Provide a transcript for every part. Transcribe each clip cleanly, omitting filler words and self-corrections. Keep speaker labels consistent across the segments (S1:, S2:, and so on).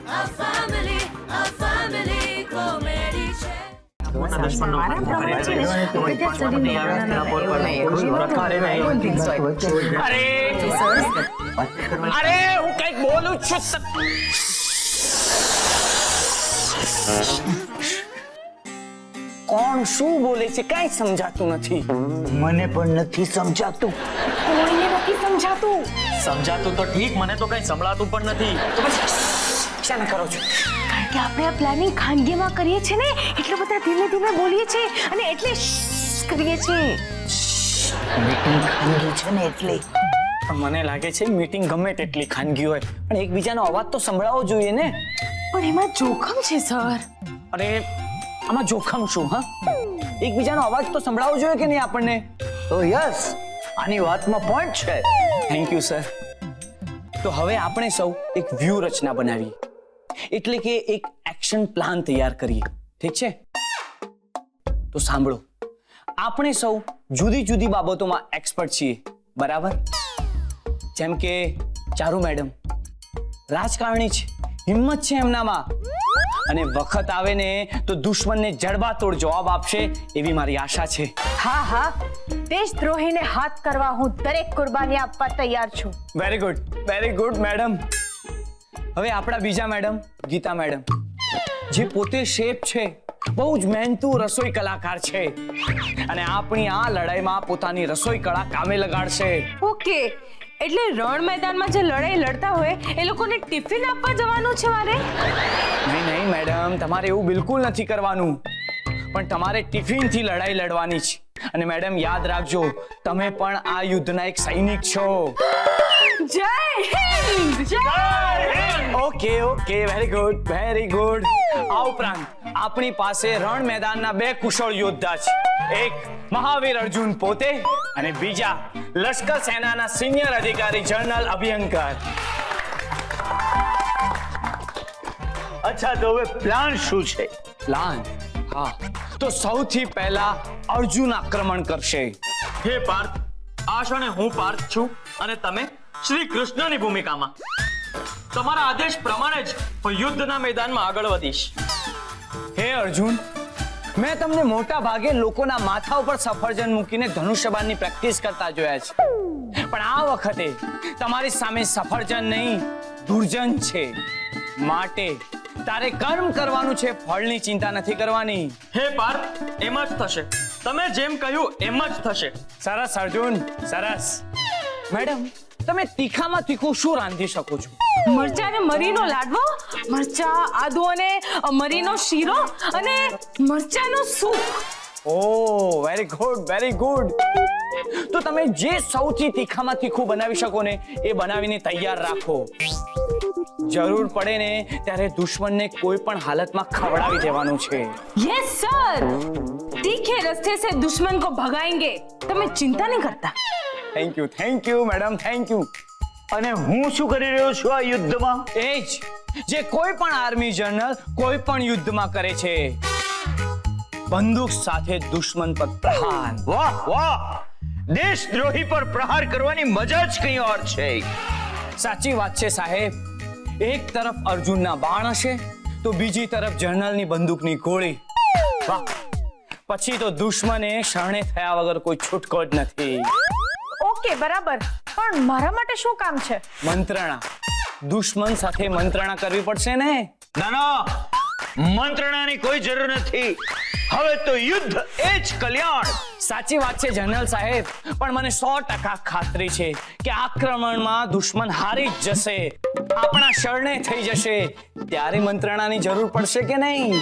S1: અરે હું કઈક બોલું છું. કોણ શું બોલે છે કઈ સમજાતું નથી.
S2: મને પણ નથી સમજાતું.
S3: કોઈને નથી સમજાતું.
S1: સમજાતું તો ઠીક, મને તો કઈ સંભળાતું પણ નથી. તો પછી શાને કરો છો?
S3: કારણ કે આપણે આ પ્લાનિંગ ખાનગીમાં કરીએ છીએ ને, એટલે બધા ધીમે ધીમે બોલીએ છીએ અને એટલે કરીએ છીએ.
S2: મીટિંગ ખાનગી છે ને એટલે.
S1: પણ મને લાગે છે મીટિંગ ગમે તેટલી ખાનગી હોય પણ એકબીજાનો અવાજ તો સંભળાવવો જોઈએ ને.
S3: પણ એમાં જોખમ છે સર.
S1: અરે આમાં જોખમ શું? હા, એકબીજાનો અવાજ તો સંભળાવવો જોઈએ કે નહીં આપણને?
S2: તો યસ, આની વાતમાં પોઈન્ટ છે.
S1: Thank you sir. તો હવે આપણે સૌ એક વ્યૂહરચના બનાવીએ, એટલે કે એક એક્શન પ્લાન તૈયાર કરીએ. ઠીક છે? તો સાંભળો, આપણે સૌ જુદી જુદી બાબતોમાં એક્સપર્ટ છીએ, બરાબર? જેમ કે ચારુ મેડમ રાજકારણી છે, હિંમત છે એમનામાં, અને વખત આવે ને તો દુશ્મનને જડબાતોડ જવાબ આપશે એવી મારી આશા છે.
S3: હા હા, દેશદ્રોહીને હાથ કરવા હું દરેક કુરબાની આપવા તૈયાર છું.
S1: Very good, very good madam. હવે આપણા બીજા મેડમ ગીતા મેડમ, જે પોતે શેફ છે, બહુ જ મહેનતુ રસોઈ કલાકાર છે, અને આપણી આ લડાઈમાં પોતાની રસોઈ કળા કામે લગાડશે.
S3: ઓકે, એટલે રણ મેદાનમાં જે લડાઈ લડતા હોય એ લોકોને ટિફિન આપવા જવાનું છે મારે?
S1: નહીં નહીં મેડમ, તમારે એવું બિલકુલ નથી કરવાનું, પણ તમારે ટિફિનથી લડાઈ લડવાની છે. અને મેડમ યાદ રાખજો, તમે પણ આ યુદ્ધના એક સૈનિક છો.
S3: જય હિન્દ! જય Hind!
S1: Okay okay, very good, very good. આ ઉપરાંત આપણી પાસે રણ મેદાનના બે કુશળ યોદ્ધા છે. એક મહાવીર અર્જુન પોતે અને બીજા લશ્કર સેનાના સિનિયર અધિકારી જનરલ અભિયંકર.
S2: અચ્છા, તો હવે પ્લાન શું છે?
S1: પ્લાન? હા, તો સૌથી પહેલા અર્જુન આક્રમણ કરશે.
S4: હે પાર્થ, આ ક્ષણે હું પાર્થ છું અને તમે શ્રી કૃષ્ણની ભૂમિકામાં. તમારા આદેશ પ્રમાણે જ હું યુદ્ધના મેદાનમાં આગળ વધીશ.
S1: હે અર્જુન, મેં તમને મોટા ભાગે લોકોના માથા ઉપર સફરજન મૂકીને ધનુષ્યબાણની પ્રેક્ટિસ કરતા જોયા છે, પણ આ વખતે તમારી સામે સફરજન નહીં, દુર્જન છે. માટે તારે કર્મ કરવાનું છે, ફળની ચિંતા નથી કરવાની.
S4: હે પાર્થ, એમ જ થશે. તમે જેમ કહ્યું એમ જ થશે.
S1: સરસ અર્જુન, સરસ. મેડમ, તમે તીખામાં તીખું શું રાંધી શકો છો?
S3: મરચા અને મરીનો લાડવો, મરચા, આદુ અને મરીનો શીરો અને મરચાનો સૂપ.
S1: ઓહ, વેરી ગુડ, વેરી ગુડ. તો તમે જે સૌથી તીખામાં તીખું બનાવી શકો ને એ બનાવીને તૈયાર રાખો. જરૂર પડે ને ત્યારે દુશ્મનને કોઈ પણ હાલતમાં ખવડાવી દેવાનું છે.
S3: यस सर, तीखे रास्ते से दुश्मन को भगाएंगे. તમે ચિંતા નહીં કરતા.
S1: Thank you madam, thank you.
S2: અને હું શું કરી રહ્યો છું આ યુદ્ધમાં?
S1: એ જ જે કોઈ પણ આર્મી જનરલ કોઈ પણ યુદ્ધમાં કરે છે, બંદૂક સાથે દુશ્મન પર પ્રહાર.
S2: વાહ વાહ, દેશદ્રોહી પર પ્રહાર કરવાની મજા જ કંઈ ઓર છે.
S1: સાચી વાત છે સાહેબ. એક તરફ અર્જુનના બાણ હશે તો બીજી તરફ જનરલની બંદૂકની ગોળી. વાહ, પછી તો દુશ્મને શરણે થયા વગર કોઈ છૂટકો જ નથી.
S3: ઓકે, બરાબર, પણ મારા માટે શું કામ છે?
S1: મંત્રણા. દુશ્મન સાથે મંત્રણા કરવી પડશે ને.
S2: ના ના, મંત્રણાની કોઈ જરૂર નથી. હવે તો યુદ્ધ એ જ કલ્યાણ.
S1: સાચી વાત છે જનરલ સાહેબ, પણ મને 100% ખાતરી છે કે આક્રમણમાં દુશ્મન હારી જ જશે, આપણા શરણે થઈ જશે. ત્યારે મંત્રણાની જરૂર પડશે કે નહીં?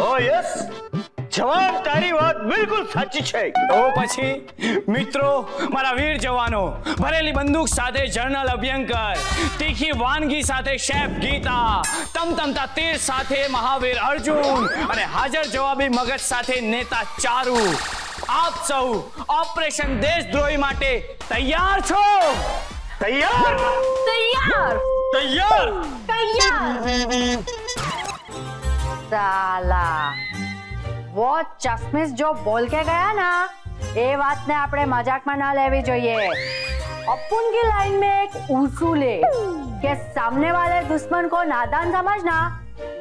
S2: ઓ યસ, જવાન, તારી વાત બિલકુલ સાચી છે.
S1: તો પછી મિત્રો, મારા વીર જવાનો, ભરેલી બંદૂક સાથે જનરલ અભિયંકર, તીખી વાનગી સાથે શેફ ગીતા, તમતમતા તીર સાથે મહાવીર અર્જુન અને હાજર જવાબી મગજ સાથે નેતા ચારુ, આપ સૌ ઓપરેશન દેશદ્રોહી માટે તૈયાર છો?
S2: તૈયાર?
S3: તૈયાર,
S4: તૈયાર.
S3: તૈયાર.
S5: साला वो चश्मिश जो बोल के गया ना, એ વાતને આપણે મજાકમાં ના લેવી જોઈએ. अपुन की लाइन में एक उसूल है कि सामने वाले दुश्मन को नादान समझना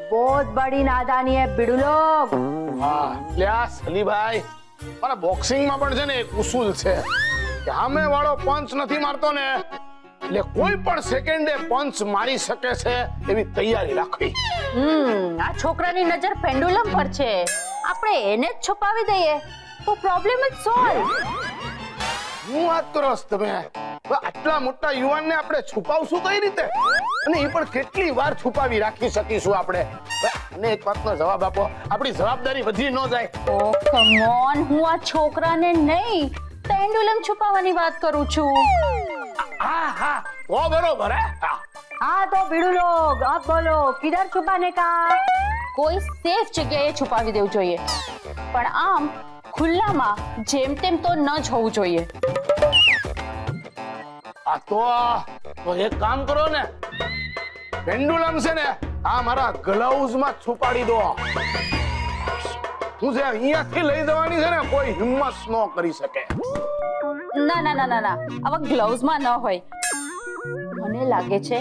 S5: बहुत बड़ी नादानी है बिडू लोग।
S6: હા લ્યા સલીભાઈ મારા બોક્સિંગમાં પણ છે ને એક ઉસૂલ છે કે સામે વાળો પંચ નથી મારતો ને એટલે કોઈ પણ સેકન્ડે પંચ મારી શકે છે એવી તૈયારી રાખવી.
S5: આ છોકરાની નજર પેન્ડુલમ પર છે, આપણે એને જ છુપાવી દઈએ તો પ્રોબ્લેમ જ સોલ્વ.
S6: હું વાત કરો છો તમે? આટલા મોટા યુવાનને આપણે છુપાવશું કઈ રીતે, અને એ પણ કેટલી વાર છુપાવી રાખી શકીશું આપણે? અને એક વાતનો જવાબ આપો, આપણી જવાબદારી વધી ન જાય.
S5: ઓ કમ ઓન, હું આ છોકરાને નહીં પેન્ડુલમ છુપાવવાની વાત કરું છું.
S6: હા હા તો બરોબર હે. હા
S5: हाँ तो बिडू लोग अब बोलो किधर छुपाने का? कोई सेफ जगह छुपावी देવું જોઈએ, પણ આમ ખુલ્લામાં જેમ તેમ તો ન જ હોવું જોઈએ.
S6: આ તો એક કામ કરો ને, પેન્ડુલમ છે ને આ મારા ગ્લવ્સમાં છુપાડી દો. હું જે અહીંયાથી લઈ જવાની છે ને કોઈ હિંમત ન કરી શકે.
S5: ના ના ના ના ના, આવા ગ્લવ્સમાં ન હોય. મને લાગે છે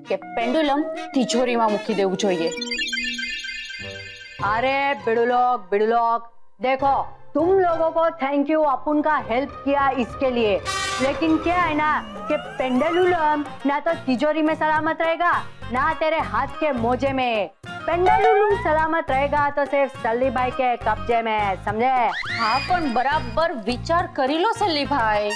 S5: કે પેન્ડુલમ તિજોરીમાં મૂકી દેવું જોઈએ. अरे बिडू लोग देखो, तुम लोगों को थैंक यू अपुन का हेल्प किया इसके लिए, लेकिन क्या है ना कि पेंडुलम ना तो तिजोरी में सलामत रहेगा ना तेरे हाथ के मोजे में. पेंडुलम सलामत रहेगा तो सिर्फ सल्ली भाई के कब्जे में, समझे? हाँ पण बराबर विचार करी लो सल्ली भाई.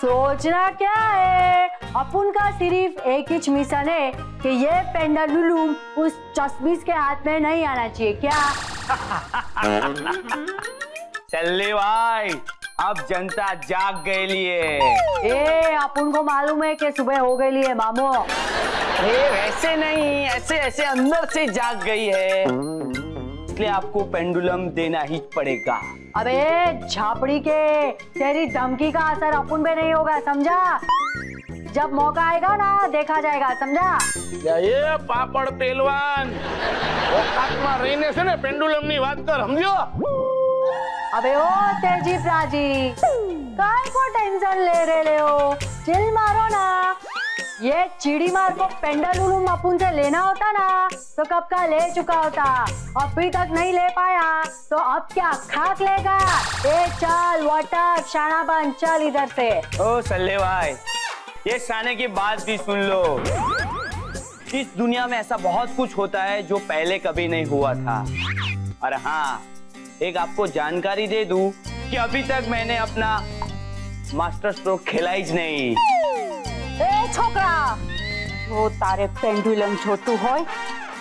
S5: सोचना क्या है, अपुन का सिर्फ एक ही मिशन है कि ये पेंडुलम उस चश्मिश के हाथ में नहीं आना चाहिए. क्या
S1: चल्ले भाई, अब जनता जाग गई है.
S5: ए अपुन को मालूम है कि सुबह हो गई है मामो.
S1: अरे वैसे नहीं, ऐसे ऐसे अंदर से जाग गई है, इसलिए आपको पेंडुलम देना ही पड़ेगा.
S5: अबे झापड़ी के, तेरी धमकी का असर अपुन पे नहीं होगा, समझा? जब मौका आएगा ना देखा जाएगा, समझा?
S6: એ પાપડ પહેલવાન ઓકાતમાં રહીને છે ને પેન્ડુલમની વાત કર, સમજો?
S5: अबे ओ तेजी प्राजी, काय को टेंशन ले रहे हो? चिल मारो ना. ये चिड़ी मार को पेंडुलम अपुन से लेना होता ना तो कब का ले चुका होता. अभी तक नहीं ले पाया तो अब क्या खाक लेगा? ए चल वटक शानाबन, चल इधर से.
S1: ओ सल्ले भाई, ये शाने की बात भी सुन लो. इस दुनिया में ऐसा बहुत कुछ होता है जो पहले कभी नहीं हुआ था. और हाँ, एक आपको जानकारी दे दूं कि अभी तक मैंने अपना मास्टर स्ट्रोक खेला ही ज नहीं.
S5: ए छोकरा, જો તારે પેન્ડુલમ જોતું હોય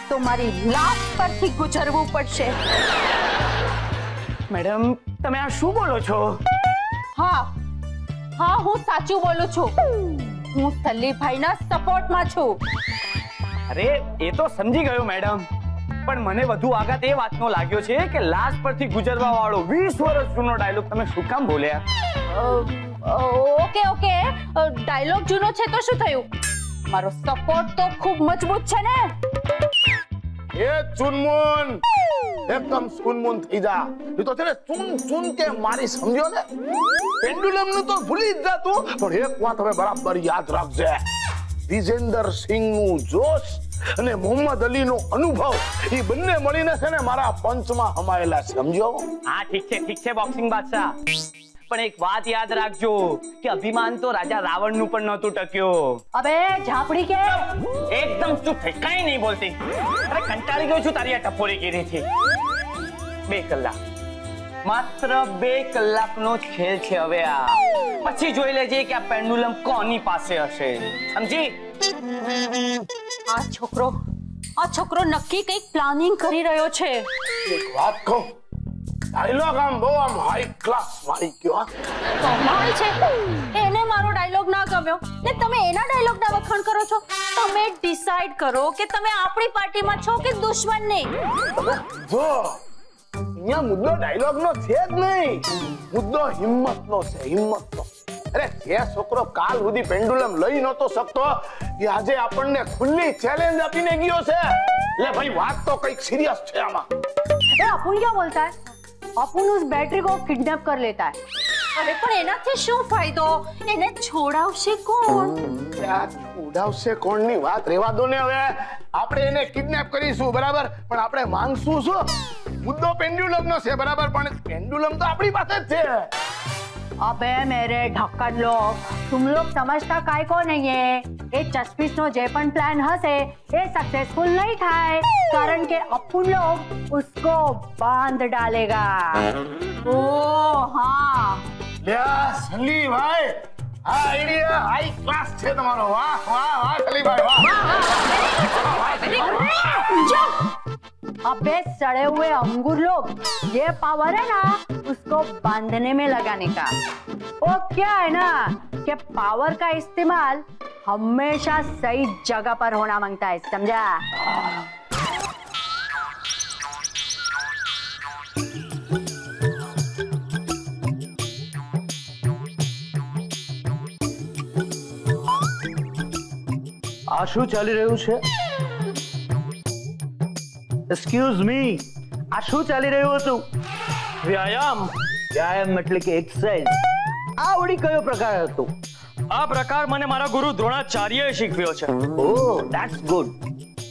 S5: તો મારી લાશ પરથી ગુજરવું પડશે.
S1: મેડમ, તમે આ શું બોલો છો?
S5: હા હા, હું સાચું બોલું છું. હું સલ્લીભાઈના સપોર્ટમાં છું.
S1: અરે એ તો સમજી ગયો મેડમ, પણ મને વધુ આઘાત એ વાતનો લાગ્યો છે કે લાશ પરથી ગુજરવા વાળો 20 વર્ષ જૂનો ડાયલોગ તમે શું કામ બોલ્યા?
S5: ઓકે ઓકે, ડાયલોગ જૂનો છે તો શું થયું? મારો સપોર્ટ તો ખૂબ મજબૂત છે ને.
S6: એ ચુનમુન, એકદમ ચુનમુન થઈ જા. એ તો છે ને ચૂન ચૂન કે મારી, સમજો ને? પેન્ડુલમ નું તો ભૂલી જ જા તું, પણ એક વાત હવે બરાબર યાદ રાખજે. વિજેન્દર સિંહ નું જોશ અને મોહમ્મદ અલી નો અનુભવ એ બંને મળીને છે ને મારા પંચમાં હમાયેલા, સમજો?
S1: હા ઠીક છે બોક્સિંગ બાદશાહ, પણ એક વાત યાદ રાખજો કે અભિમાન તો રાજા રાવણ નું પણ નહોતું ટક્યો.
S5: અબે ઝાપડી કે,
S1: એકદમ ચૂપ થઈ, કઈ નહીં બોલતી. અરે કંટાળી ગયો છું તારી આ ટપોરીગીરીથી. 2 કલાક, માત્ર 2 કલાકનો જ ખેલ છે હવે આ. પછી જોઈ લેજે કે આ પેન્ડુલમ કોની પાસે હશે, સમજી?
S5: આ છોકરો નક્કી કંઈક પ્લાનિંગ કરી રહ્યો છે.
S6: એક વાત કહું, ડાયલોગ આમ બહુ આમ હાઈ ક્લાસ મારી ગયો.
S5: કમાલ છે, એને મારો ડાયલોગ ના ગમ્યો ને તમે એના ડાયલોગ ના વખાણ કરો છો. તમે ડિસાઈડ કરો કે તમે આપણી પાર્ટીમાં છો કે દુશ્મનની.
S6: જો અહીંયા મુદ્દો ડાયલોગ નો છે જ નહીં, મુદ્દો હિંમત નો છે, હિંમત નો. અરે જે છોકરો કાલ સુધી પેન્ડુલમ લઈ નતો શકતો એ આજે આપણને ખુલ્લી ચેલેન્જ આપીને ગયો છે. એટલે ભાઈ વાત તો કઈક સિરિયસ છે આમાં.
S5: अपुन क्या बोलता है? अपुन उस बैटरी को किडनैप कर लेता है. અરે પણ એનાથી શું ફાયદો? એને છોડાવશે કોણ?
S6: ઉડાવશે કોણની વાત રેવા દો ને હવે. આપણે એને કિડનેપ કરીશું બરાબર, પણ આપણે માંગશું શું? મુદ્દો પેન્ડ્યુલમનો છે બરાબર, પણ પેન્ડ્યુલમ તો આપણી પાસે જ છે.
S5: अबे मेरे ढक्कन लोग, तुम लोग समझता काय को नहीं है. ये चस्पीस नो जे पण प्लान हसे ये सक्सेसफुल नहीं થાય, કારણ કે અપુન लोग उसको बांध डालेगा.
S3: ઓ હા,
S6: લ્યા સલીભાઈ, આ આઈડિયા હાઈ ક્લાસ છે તમારો. વાહ વાહ વાહ સલીભાઈ વાહ.
S5: अबे सड़े हुए अंगूर लोग, ये पावर है ना उसको बांधने में लगाने का. वो क्या है ना कि पावर का इस्तेमाल हमेशा सही जगह पर होना मांगता है, समझा?
S2: આ શું ચાલી રહ્યું છે? એક્સક્યુઝ મી, આ શું ચાલી રહ્યું હતું?
S4: વ્યાયામ.
S2: વ્યાયામ એટલે કે એક્સરસાઇઝ. આ વળી કયો પ્રકાર હતો?
S4: આ પ્રકાર મને મારા ગુરુ દ્રોણાચાર્યએ શીખવ્યો છે.
S2: ઓહ, ધેટ્સ ગુડ.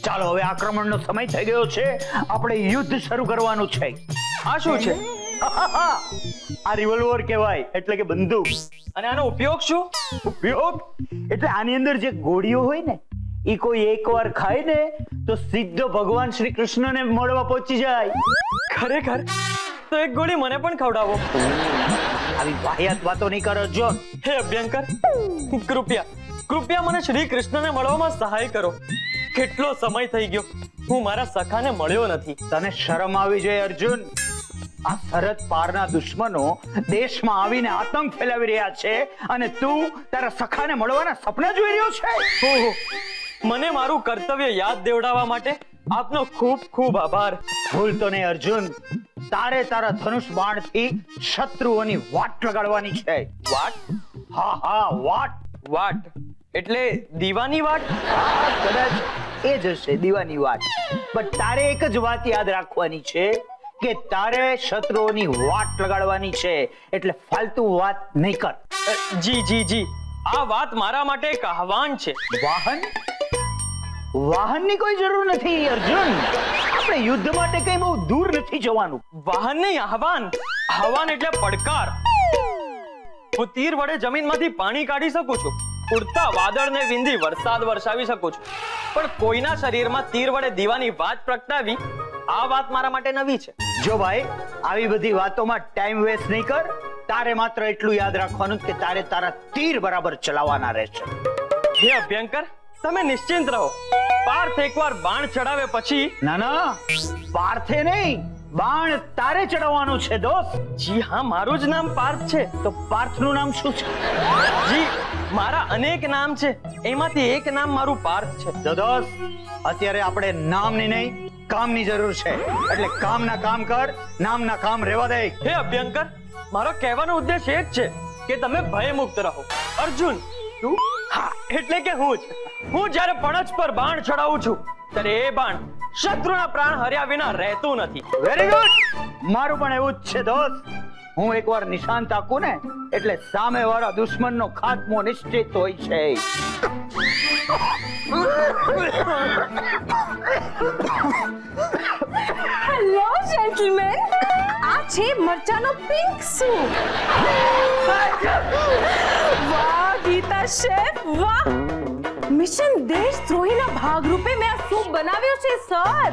S2: ચાલો હવે આક્રમણનો સમય થઈ ગયો છે. આપણે યુદ્ધ શરૂ કરવાનું છે.
S4: આ શું છે?
S2: આ રિવોલ્વર કહેવાય, એટલે કે બંદૂક.
S4: અને આનો ઉપયોગ શું?
S2: ઉપયોગ એટલે આની અંદર જે ગોળીઓ હોય ને, એ કોઈ એકવાર ખાય ને તો સીધો ભગવાન શ્રી કૃષ્ણને મળવા પહોંચી જાય.
S4: ખરેખર? તો એક ગોળી મને પણ ખવડાવો.
S2: આવી વાહિયાત વાતો નહીં કરો જોન.
S4: હે અભ્યંકર, કૃપયા મને શ્રી કૃષ્ણને મળવામાં સહાય કરો. કેટલો સમય થઈ ગયો હું મારા સખાને મળ્યો નથી.
S2: તને શરમ આવી જોઈએ અર્જુન. આ સરહદ પારના દુશ્મનો દેશમાં આવીને આતંક ફેલાવી રહ્યા છે અને તું તારા સખાને મળવાના સપના જોઈ રહ્યો છે.
S4: ઓહો, મને મારું કર્તવ્ય યાદ દેવડાવવા માટે આપનો ખૂબ ખૂબ આભાર.
S2: ભૂલતો નહીં અર્જુન, તારે તારા ધનુષ બાણથી શત્રુઓની વાટ લગાડવાની છે.
S4: વાટ?
S2: હા હા, વાટ.
S4: વાટ એટલે દીવાની વાટ?
S2: હા, કદાચ એ જ હશે, દીવાની વાટ. પણ તારે એક જ વાત યાદ રાખવાની છે કે તારે શત્રુઓની વાટ લગાડવાની છે, એટલે ફાલતુ વાત નહીં કર.
S4: જી, આ વાત મારા માટે એક આહવાન છે.
S2: વાહનની કોઈ જરૂર નથી અર્જુન. આપણે યુદ્ધ માટે કઈ બહુ દૂર નથી જવાનું.
S4: વાહન નહીં, આહવાન. આહવાન એટલે પડકાર. હું તીર વડે જમીનમાંથી પાણી કાઢી શકું છું, ઉડતા વાદળને વિંધી વરસાદ વરસાવી શકું છું, પણ કોઈના શરીરમાં તીર વડે દીવાની વાત પ્રગટાવી, આ વાત મારા માટે નવી છે.
S2: જો ભાઈ, આવી બધી વાતોમાં ટાઈમ વેસ્ટ નહીં કર. તારે માત્ર એટલું યાદ રાખવાનું કે તારે તારા તીર બરાબર ચલાવવાના રહેશે.
S4: હે અભ્યંકર, તમે નિશ્ચિંત રહો. પાર્થ એકવાર બાણ ચડાવે પછી...
S2: ના, પાર્થે નહીં, બાણ તારે ચડાવવાનું છે દોસ્ત.
S4: જી હા, મારું જ નામ પાર્થ છે.
S2: તો પાર્થનું નામ શું છે?
S4: જી, મારા અનેક નામ છે, એમાંથી એક નામ મારું પાર્થ છે.
S2: તો દોસ્ત, અત્યારે આપણે નામની નહીં કામની જરૂર છે, એટલે કામના કામ કર, નામના કામ રહેવા દે.
S4: હે અભ્યંકર, મારો કહેવાનો ઉદ્દેશ એ જ છે કે તમે ભયમુક્ત રહો. અર્જુન, તું? હા, એટલે કે હું જ્યારે પણછ પર બાણ ચડાવું છું ત્યારે એ બાણ શત્રુના પ્રાણ હર્યા વિના રહેતું નથી.
S2: Very good. મારું પણ એવું જ છે દોસ્ત. હું એકવાર નિશાન તાકું ને એટલે સામેવાળા દુશ્મનનો ખાત્મો નિશ્ચિત હોય છે.
S3: હેલો જેન્ટલમેન, આ છે મરચાનો પિંક સૂપ. વાહ ગીતા શેફ, વાહ. મિશન દેશદ્રોહીના ભાગરૂપે મેં આ સૂપ બનાવ્યો છે સર.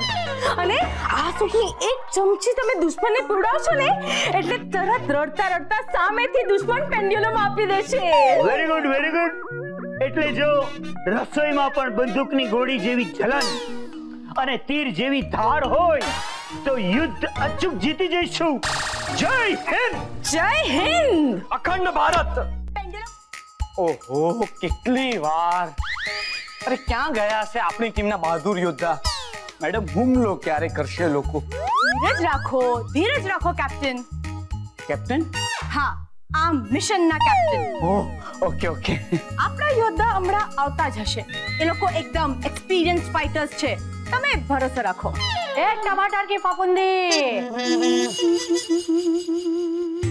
S3: અને આ સૂપની એક ચમચી તમે દુશ્મનને પીવડાવશો ને એટલે તરત રડતા રડતા સામેથી દુશ્મન પેન્ડ્યુલમ આપી દેશે.
S2: Very good, very good. એટલે જો રસોઈમાં પણ બંદૂકની ગોળી જેવી જલન અને તીર જેવી ધાર હોય તો યુદ્ધ અચૂક જીતી જઈશું. જય હિન્દ.
S3: જય હિન્દ.
S4: અખંડ ભારત.
S1: ઓહો, કેટલી વાર. અરે ક્યાં ગયા છે આપણી ટીમના બહાદુર યોદ્ધા? મેડમ, હુમલો ક્યારે કરશે લોકો?
S3: ધીરજ રાખો કેપ્ટન.
S1: કેપ્ટન?
S3: હા, આ મિશનના કેપ્ટન.
S1: ઓહ, ઓકે.
S3: આપણા યોદ્ધા હમણાં આવતા જ હશે. એ લોકો એકદમ એક્સપિરિયન્સ ફાઇટર્સ છે, તમે ભરોસો રાખો.
S5: एक टमाटर की फफूंदी.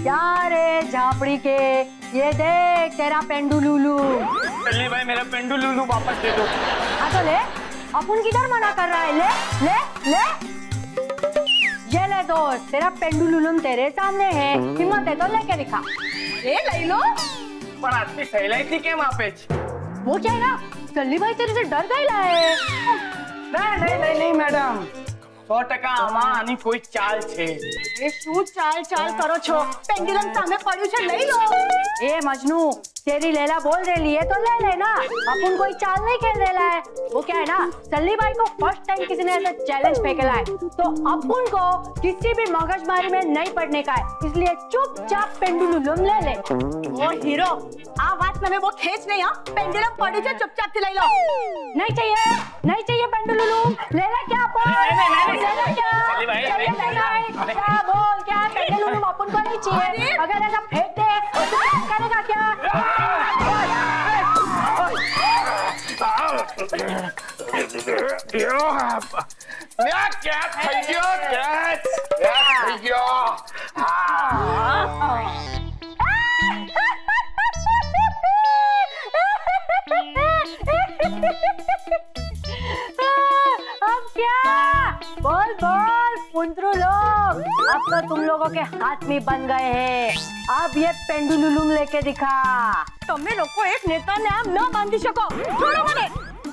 S5: क्या रे झापड़ी के, ये देख तेरा पेंडुलुलु।
S4: सल्ली भाई मेरा पेंडुलुलु वापस दे दो।
S5: हाँ तो ले, अपन किधर मना कर रहा है, ले ले ले। ये ले दोस्त, तेरा पेंडुलुलुम तेरे सामने है, हिम्मत है तो लेके दिखा।
S3: એ લઈ લો।
S4: પણ આટલી સહેલાઈથી કેમ આપે છે?
S5: वो क्या है ना, सल्ली भाई तेरे से डर गए है।
S1: નહીં મેડમ, 100% આમાં આની કોઈ ચાલ છે।
S3: એ શું ચાલ ચાલ કરો છો? પેન્ડ્યુલમ સામે પડ્યું છે, લઈ લો।
S5: ए मजनू, तेरी लैला बोल रही है तो ले लेना, अपन कोई चाल नहीं खेल रहा है। वो क्या है ना, सल्ली भाई को फर्स्ट टाइम किसी ने ऐसा चैलेंज फेंका है, तो अपन को किसी भी मगजमारी में नहीं पड़ने का है, इसलिए चुपचाप पेंडुलुलम ले ले।
S3: ઓ હીરો, આ વાત તમે બહુ ખેંચ નહીં, હા? પેન્ડ્યુલમ પડ્યું છે, ચૂપચાપથી લઈ લો।
S5: नहीं चाहिए, नहीं चाहिए पेंडुलुलम, ले ले क्या बोल, ले ले क्या,
S4: सल्ली भाई,
S5: चाहिए नहीं, क्या बोल, क्या पेंडुलुलम अपन को नहीं चाहिए, अगर ऐसा फेंक दे तो क्या करेगा क्या?
S6: કેચ થઈ ગયો, કેચ થઈ ગયો।
S5: अब क्या? बोल बोल पुंत्रू लोग, अब तो तुम लोगों के हाथ में बन गए हैं, अब ये पेंडुलुलुम लेके दिखा।
S3: તમે લોકો એક નેતાને આમ ન બાંધી શકો, છોડો મને।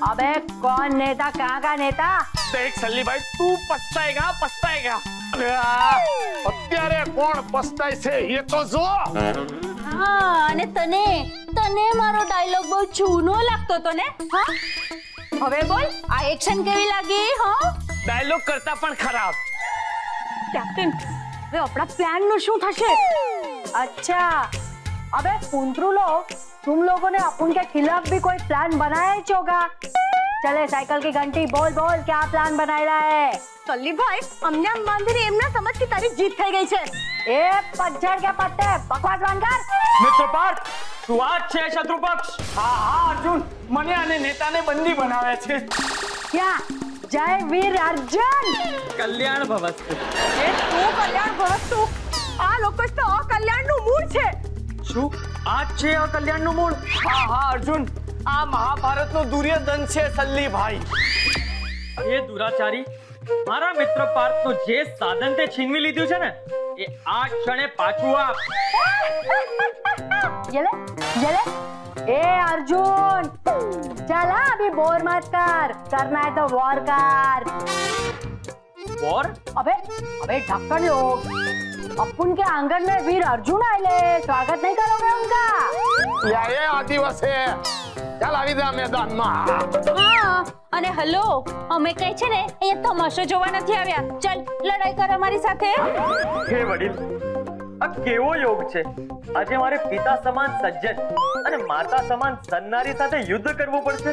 S5: अबे कौन नेता, कहाँ का नेता?
S4: દેખ સલ્લી ભાઈ તું પસ્તાएगा પસ્તાएगा।
S6: અત્યારે કોણ પસ્તાય છે એ તો જો।
S3: હા, અને તને તને મારો ડાયલોગ બહુ જૂનો લાગતો તો ને, હા? હવે બોલ, આ એક્શન કેવી લાગી, હા?
S4: ડાયલોગ કરતા પણ ખરાબ।
S3: કેપ્ટન, હવે આપણા પ્લાન નું શું થશે?
S5: अच्छा, अबे पुंत्रू लोग, तुम लोगों ने अपन के खिलाफ भी कोई प्लान बनाया है होगा? चले साइकिल की घंटी, बोल बोल क्या प्लान बनाया है?
S3: સલ્લીભાઈ, અમને આમ બાંધીને એમ ના સમજ કે તારી જીત થઈ ગઈ છે।
S5: ए पतझड़ के पत्ते, बकवास बंद कर।
S4: મિત્ર પાર્થ તું આ જ છે શત્રુ પક્ષ? હા હા અર્જુન, મને અને નેતાને બંદી બનાવે છે।
S5: क्या जय वीर अर्जुन।
S4: કલ્યાણ ભવસ્તુ।
S3: એ તું કલ્યાણ ભવસ્તુ, આ લોકો તો અકલ્યાણનું મૂળ છે।
S4: શું આ જ છે અકલ્યાણનું મૂળ? હા હા અર્જુન, આ મહાભારતનો દુર્યોધન છે સલ્લી ભાઈ। એ દુરાચારી મારા મિત્ર પાર્થનું જે સાધન તે છીનવી લીધું છે ને, એ આ ક્ષણે પાછું આપ।
S5: ये ले ए अर्जुन, चला अभी बोर मत कर, करना है तो वॉर कर।
S4: वॉर?
S5: अबे अबे ढक्कन लोग, अपन के आंगन में वीर अर्जुन आए, स्वागत नहीं करोगे उनका?
S6: યા એ આ દિવસે ચાલ આવી જા મેદાનમાં।
S3: હા, અને હલો, અમે કઈ છે ને અહીંયા તમાશો જોવા નથી આવ્યા, ચલ લડાઈ કર અમારી સાથે।
S4: હે વડીલ, આ કેવો યોગ છે? આજે મારે પિતા સમાન સજ્જન અને માતા સમાન સન્નારી સાથે યુદ્ધ કરવું પડશે।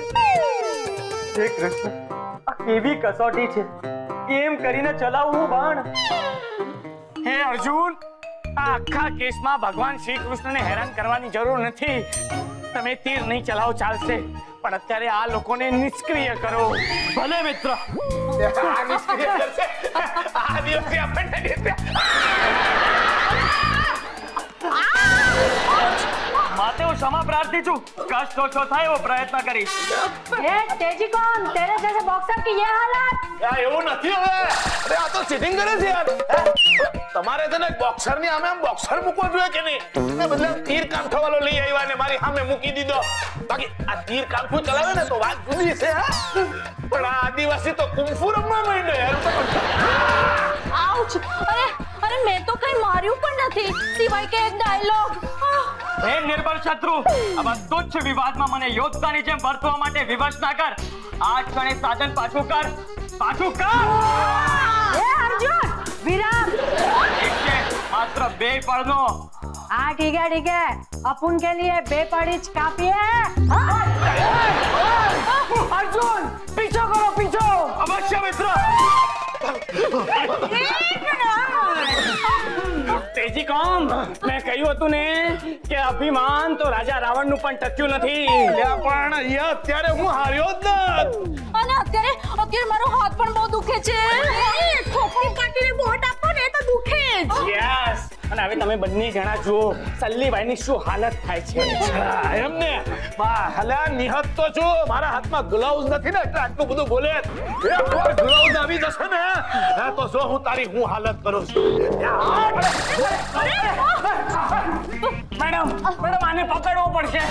S4: હે કૃષ્ણ, આ કેવી કસોટી છે? કેમ કરીને ચલાવું હું બાણ?
S7: હે અર્જુન, આ આખા કેસમાં ભગવાન શ્રી કૃષ્ણને હેરાન કરવાની જરૂર નથી। તમે તીર નહીં ચલાવો ચાલશે, પણ અત્યારે આ લોકોને નિષ્ક્રિય કરો।
S4: ભલે મિત્ર।
S6: આ નિષ્ક્રિય કરશે, આ દિવસે આપણને
S4: માતે હું ક્ષમા પ્રાર્થી છું, કષ્ટ ઓછો થાય એવો પ્રયત્ન કરીશ।
S5: ए तेजी कौन, तेरे जैसे बॉक्सर की ये हालत?
S6: યા એવું નથી હવે। અરે આ તો ચીટિંગ કરે છે યાર। તમારે છે ને બોક્સર ની સામે આમ બોક્સર મૂકવો જોઈએ કે નહીં? ને બદલે તીર કાંઠો વાળો લઈ આવ્યા ને મારી સામે મૂકી દીધો। બાકી આ તીર કાંઠો ચલાવે ને તો વાત જુદી છે, હા? પણ આ આદિવાસી તો કુંફુ રમવા માંડ્યો યાર।
S3: આઉચ! અરે મેં તો કઈ માર્યું પણ નથી, સિવાય કે એક ડાયલોગ।
S4: હે નિર્બળ શત્રુ, આવા તુચ્છ વિવાદમાં મને યોદ્ધાની જેમ વર્તવા માટે વિવશ ના કર। આ ક્ષણે સાધન પાછું કર, પાછું કર।
S5: ए अर्जुन, विराम।
S4: એક છે માત્ર 2 પળનો।
S5: हाँ ठीक है, अपन के लिए बेपड़ी काफी है।
S7: અર્જુન, પીછો કરો, પીછો।
S4: અવશ્ય મિત્ર।
S7: તેજી કોમ, મેં કહ્યું હતું ને કે અભિમાન તો રાજા રાવણનું પણ ટક્યું નથી।
S6: યા પણ અહીંયા અત્યારે હું હાર્યો જ નથી।
S3: અને અત્યારે મારો હાથ પણ બહુ દુખે છે। ઠોકરી કાઢીને બોટ આપો ને તો દુખે જ।
S7: યસ, અને હવે તમે બંને જણા જુઓ સલ્લીબાઈની શું હાલત થાય છે.
S6: એમને હલ્યા નિહત તો છું, મારા હાથમાં ગ્લવ્સ નથી ને એટલે આટલું બધું બોલે. એકવાર ગ્લવ્સ આવી જશે ને તો જો હું તારી હું હાલત કરું છું.
S7: મેડમ આને પકડવો પડશે.